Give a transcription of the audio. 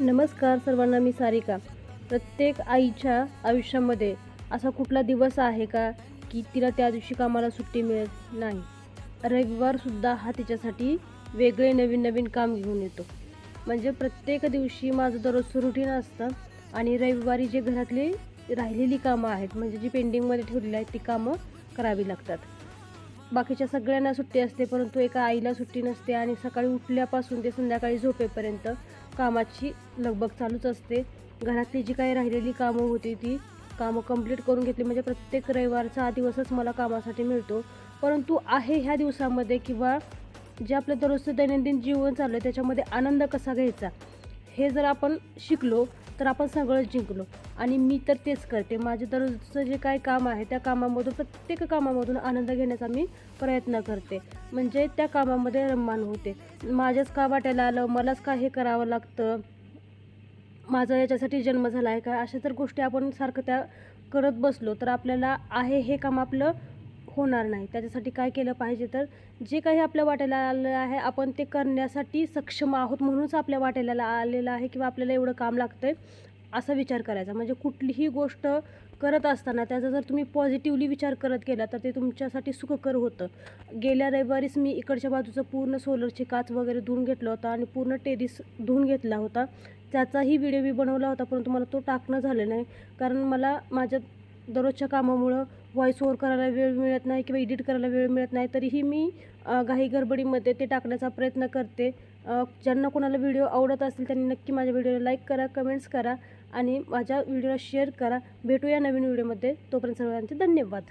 नमस्कार सर्वांना, मी सारिका. प्रत्येक आईच्या आयुष्यामध्ये असा कुठला दिवस आहे का की तिला त्या दिवशी कामाला सुट्टी मिळत नाही. रविवारसुद्धा हा तिच्यासाठी वेगळे नवीन नवीन काम घेऊन येतो. म्हणजे प्रत्येक दिवशी माझं दररोजचं रुटीन असतं आणि रविवारी जे घरातली राहिलेली कामं आहेत, म्हणजे जी पेंडिंगमध्ये ठेवलेली आहेत, ती कामं करावी लागतात. बाकीच्या सगळ्यांना सुट्टी असते, परंतु एका आईला सुट्टी नसते आणि सकाळी उठल्यापासून ते संध्याकाळी झोपेपर्यंत कामाची लगबग चालूच असते. घरातली जी काही राहिलेली कामं होती ती कामं कंप्लीट करून घेतली म्हणजे प्रत्येक रविवारचा हा दिवसच मला कामासाठी मिळतो. परंतु आहे ह्या दिवसामध्ये किंवा जे आपलं दररोजचं दैनंदिन जीवन चाललं आहे त्याच्यामध्ये आनंद कसा घ्यायचा हे जर आपण शिकलो तर आपण सगळंच जिंकलो. आणि मी तर तेच करते. माझं दररोजचं जे काही काम आहे त्या कामामधून प्रत्येक कामामधून आनंद घेण्याचा मी प्रयत्न करते. म्हणजे त्या कामामध्ये रममाण होते. माझ्याच का वाट्याला आलं, मलाच का हे करावं लागतं, माझा याच्यासाठी जन्म झाला आहे का, अशा जर गोष्टी आपण सारखं त्या करत बसलो तर आपल्याला आहे हे काम आपलं होणार नाही. त्याच्यासाठी काय केलं पाहिजे, तर जे काही आपल्या वाट्याला आलं आहे आपण ते करण्यासाठी सक्षम आहोत म्हणूनच आपल्या वाट्याला आलेलं आहे किंवा आपल्याला एवढं काम लागतं आहे असा विचार करायचा. म्हणजे कुठलीही गोष्ट करत असताना त्याचा जर तुम्ही पॉझिटिव्हली विचार करत गेला तर ते तुमच्यासाठी सुखकर होतं. गेल्या रविवारीच मी इकडच्या बाजूचं पूर्ण सोलरची काच वगैरे धुवून घेतलं होतं आणि पूर्ण टेरिस धुवून घेतला होता. त्याचाही व्हिडिओ मी बनवला होता, परंतु मला तो टाकणं झालं नाही. कारण मला माझ्या दररोजच्या कामामुळं व्हॉईस ओव्हर करायला वेळ मिळत नाही किंवा एडिट करायला वेळ मिळत नाही. तरीही मी घाई गडबडीमध्ये ते टाकण्याचा प्रयत्न करते. ज्यांना कोणाला व्हिडिओ आवडत असेल त्यांनी नक्की माझ्या व्हिडिओला लाईक करा, कमेंट्स करा आणि माझ्या व्हिडिओला शेअर करा. भेटूया नवीन व्हिडिओमध्ये. तोपर्यंत सर्वांचे धन्यवाद.